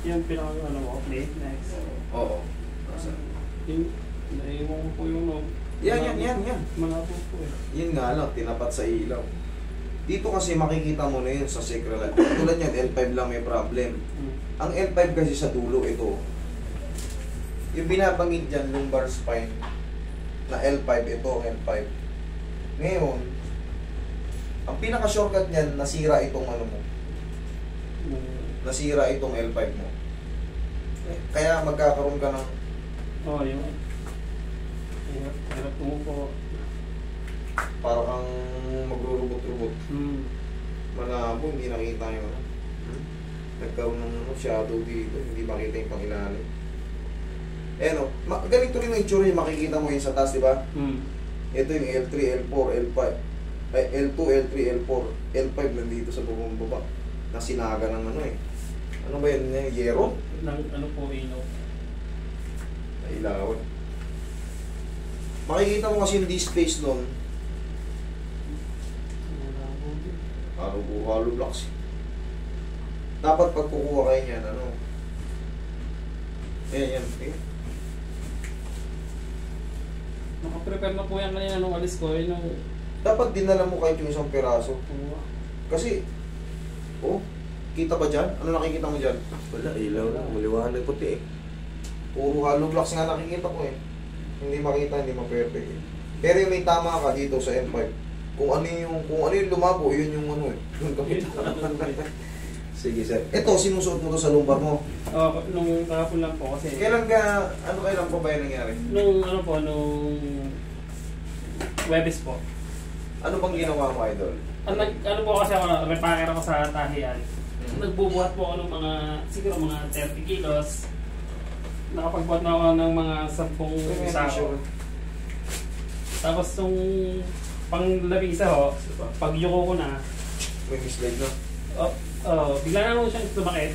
Yung pinaka ano mo, plate next. Oo. Nasa. Yung, naiwan ko po yung no. Yan. Malabo po eh. Yun nga lang, tinapat sa ilaw. Dito kasi makikita mo na yun sa sacral. Tulad yan, L5 lang may problem. Ang L5 kasi sa dulo, ito. Yung binabangit dyan, lumbar spine, na L5, ito, L5. Ngayon, ang pinaka-shortcut niyan, nasira itong ano mo. Nasira itong L5 mo. Kaya magkakaroon ka ng... Oo, yun. Hirap tumupo. Para kang magrurubot-rubot. Malabo, hindi nakita yung ano. Nagkaroon ng shadow dito, hindi makita yung pangilalim. Eh no, ganito rin ang itsura yung makikita mo yun sa taas, di ba? Ito yung L3, L4, L5. Ay, L2, L3, L4. L5 nandito sa baba. Nasinaga ng ano eh. Ano ba yun? Yero? Ano po, ilaw? Nailawan. Makikita mo kasi yung D-space doon. Hollow blocks. Dapat pag kukuha kayo niyan, ano? Yan. Nakaprepare na po yan kanina nung alis ko. Dapat dinala mo kahit yung isang peraso. Kasi, kita ba dyan? Ano nakikita mo dyan? Wala, ilaw lang. Maliwanag puti eh. Puro hollow blocks nga nakikita ko eh. Hindi makita, hindi ma-perfect eh. Pero yung may tama ka dito sa M5. Kung ano yung lumabo, yun yung ano eh. Yung kapit. Sige sir. Ito, sinusuot mo to sa lumbar mo. Oo, nung kahapon lang po kasi... Kailan po ba yung nangyari? Nung Webes po. Ano bang ginawa mo, idol? Ano po kasi ako, repacker ako sa tahian. Nagbubuhat po ako ng mga, siguro mga 30 kilos. Nakapagbuhat na ako ng mga 10 sako. Tapos nung pang-labing isa ho, pag yuko ko na, May misled na? bigla na naman siyang tumakit.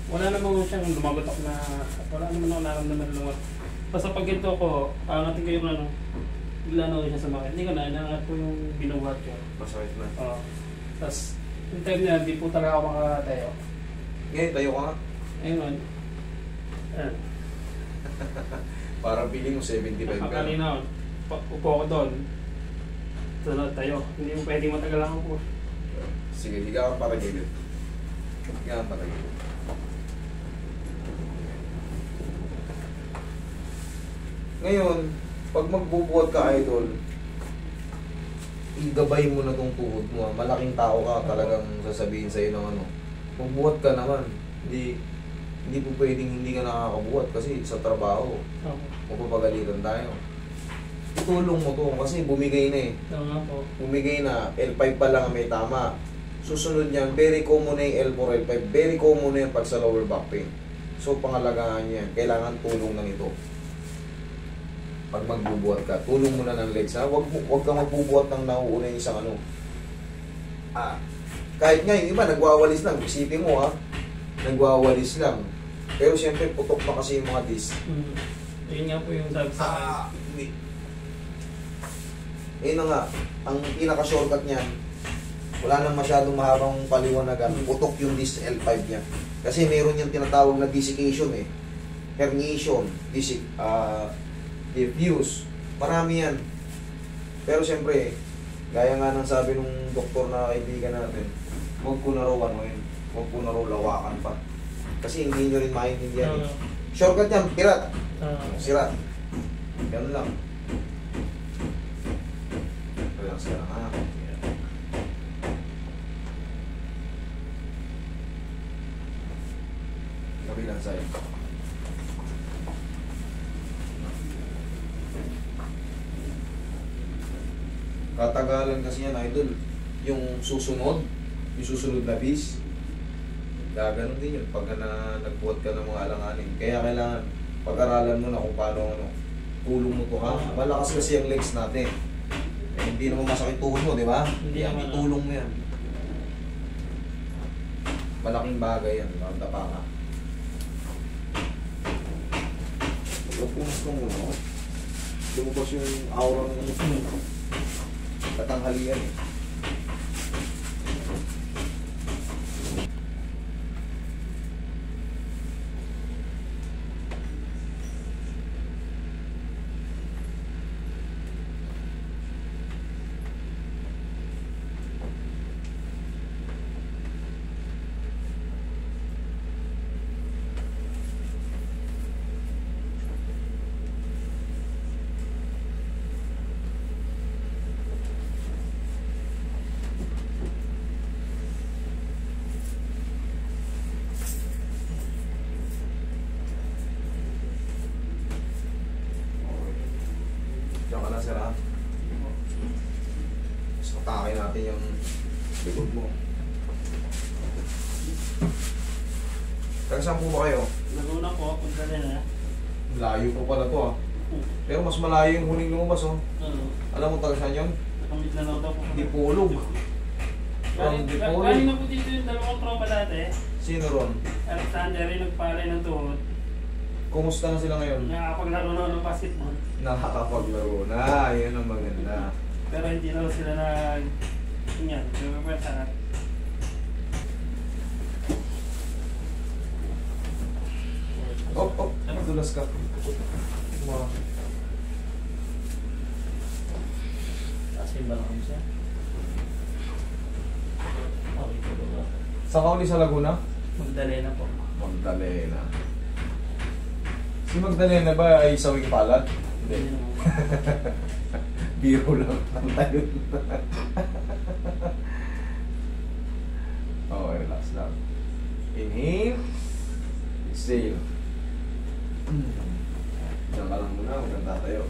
Wala naman siyang lumagotok na, wala naman ako naramdaman lumagot. Basta pag ganito ko, angatin ko yung ano, bigla na siya sumakit. Hindi ko na, inangat ko yung binubuhat ko. Masakit na. Tapos, yung time na, hindi po talaga ako makatayo. Ngayon, tayo ka nga. Ayun. Parang pili mo 75 ka. Kanina, upo ako doon. Sunod tayo. Hindi mo pwedeng matagal lang ako. Sige, higa kang para gilid. Higa kang para gilid. Ngayon, pag magbubuhat ka, idol, igabay mo na tong tuhod mo. Malaking tao ka, talagang sasabihin sa'yo ng ano. Magbuhat ka naman. Hindi po pwedeng hindi ka nakakabuhat kasi sa trabaho. Mapapagalitan tayo. Itulong mo to kasi bumigay na eh. Bumigay na. L5 pa lang may tama. Susunod niyan, very common na yung L4, L5. Very common na yan pag sa lower back pain. So, pangalagaan yan. Kailangan tulong na nito. Pag magbubuhat ka, tulong mo na ng legs ha. Huwag kang magbubuhat ng nauuna yung isang ano. Kahit nga yung iba, nagwawalis lang. Isipin mo ha. Nagwawalis lang. Pero siyempre, putok na kasi yung mga disc. Yun nga po yung sabi sa akin. Na nga, ang pinaka-shortcut niyan, wala nang masyadong mahabang paliwanagan. Putok yung disc L5 niya. Kasi meron yung tinatawag na desiccation eh. Herniation, diffuse. Marami yan. Pero siyempre, gaya nga ng sabi nung doktor na kaibigan natin, huwag ko na raw huwag ko na raw lawakan pa. Kasi hindi nyo rin maintindihan eh. Shortcut yan, pirat. Sirat. Ganun lang. Relax ka lang ha. Kabilang sa'yo. Katagalan kasi yan, idol. Yung susunod na bis, gaganon din yun pag nagbuhat ka ng mga alanganin. Kaya kailangan pag-aralan mo na kung paano tulong mo to ha. Malakas kasi ang legs natin. Hindi naman masakit tuhod mo, di ba? Hindi naman. Itulong mo yan. Malaking bagay yan, nakatapa ka. Pupunas ko muna. Lumabas yung aura ng katanghalian eh. sir ha. So, atake natin yung likod mo. Taga saan po ba kayo? Laguna po, punta na. Layo po pala to pero mas malayo yung huling lumabas Alam mo taga saan yun? Nakamit na lang daw po. Dipolog. Galing na po dito yung dalawang tropa dati. Sino ron? Alexander yung nagpalay ng tuhod. Kumusta na sila ngayon? Nakakapaglaro na ng basketball. Nakakapaglaro na, yun ang maganda. Pero hindi na sila yan, lumipwersa. Dulas ka. Asin ba lang siya? Sa kauli sa Laguna? Magdalena po. Magdalena. Si Magdalena ba ay sawing palad? Hindi. Biro lang. Tayo. Okay, relax lang. Inhale. Exhale. Diyan ka lang muna, maganda tayo.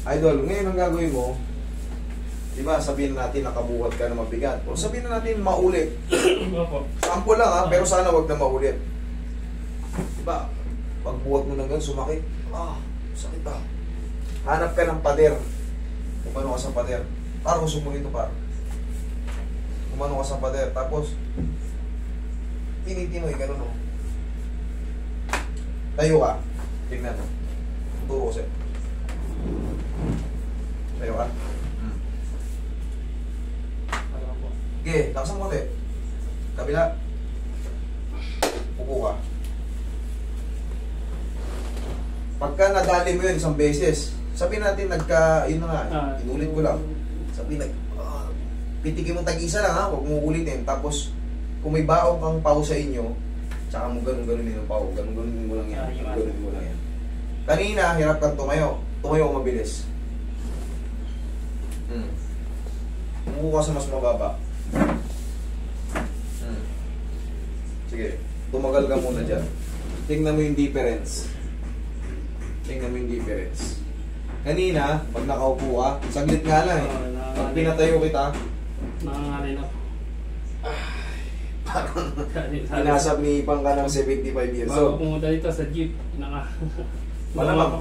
Idol, ngayon ang gagawin mo, diba sabihin natin nakabuhat ka na mabigat. O sabihin na natin maulit. Sample lang ha, pero sana wag na maulit. Diba, pagbuhat mo ng ganun, sumakit. Sakit ba? Hanap ka ng pader. Kumano ka sa pader. Para kung sumuli ito par. Kumano ka sa pader. Tapos, tinitinoy, ganun o. Tayo ka. Tingnan mo. Turo ko sa'yo. Tayo ka. Okay, laksan mo ulit. Kabila. Upo ka. Pagka nadali mo yun isang beses, sabihin natin yun na nga, inulit ko lang. Sabihin pitikin mo tag-isa lang ha, huwag mo ulitin. Tapos, kung may baong kang pau sa inyo, tsaka mo ganun-ganunin yung pau. Ganun-ganunin mo lang yan. Ganun-ganunin mo lang yan. Kanina, hirap kang tumayo. Tumayo ko mabilis. Umuha ka sa mas mababa. Sige, tumagal ka muna dyan. Tingnan mo yung difference. Tingnan mo yung difference. Kanina, pag nakaupo ka, saglit nga lang eh. Pag pinatayo kita, nangangalay na. parang inasab ni Ipang ka ng 75 years Bago old. pumunta dito sa jeep, Malamang,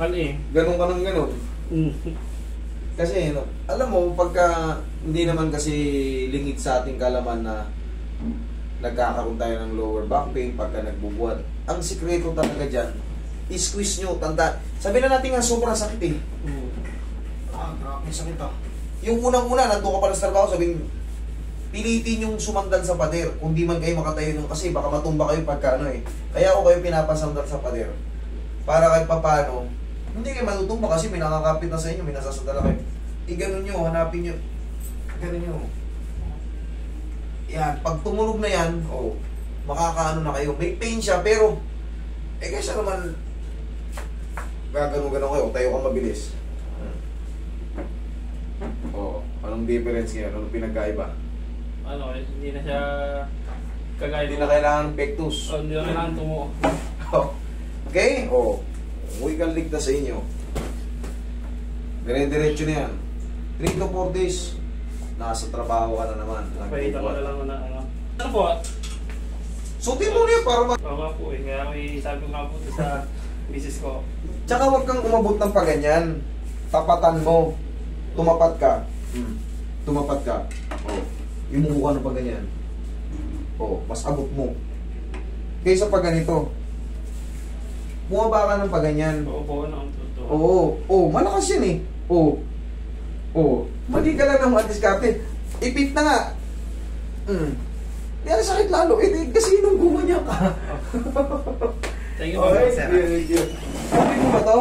ganun ka ng ganun. Kasi, alam mo, pagka hindi naman kasi lingid sa ating kalaman na nagkakaroon tayo ng lower back pain pagka nagbubuhat. Ang sikreto talaga dyan, i-squeeze nyo, tanda. Sabi na natin nga, sobrang sakit eh. Grabe sakit ah. Yung unang-una, nandun ka pa sa trabaho, sabihin, pilitin yung sumandal sa pader. Kung di man kayo makatayo nun, kasi baka matumba kayo pagka ano eh. Kaya ako kayo pinapasandal sa pader. Para kahit papano, hindi kayo matutumba kasi may nakakapit na sa inyo, may nasasandala kayo. I-ganon nyo, hanapin nyo. Ganon nyo. Yan, pag tumunog na yan, makakaano na kayo. May pain siya, pero, kaysa naman, gaganon-ganon kayo, tayo ka mabilis. Anong difference ngayon? Anong pinagkaiba? Hindi na siya kagaya. Hindi na kailangan ng pectus. Hindi na kailangan tumuo. Okay? Umuwi kang ligtas sa inyo. Dire-diretso na yan. 3 to 4 days, nasa trabaho ka na naman. Pahita ko na lang na ano po? Sutin mo na yan para Oo nga po eh. Kaya may sabi ko nga po sa misis ko. Tsaka huwag kang umabot ng paganyan. Tapatan mo. Tumapat ka. Tumapat ka. Imuha ka ng paganyan. Mas abot mo. Kaysa pag ganito. Bumaba ka ng paganyan. Malakas yan eh. Mali ka lang ng madiskarte. Ipit na nga. Kaya sakit lalo. Kasi nung gumanya ka. Thank you, sir. Sabi mo ba to?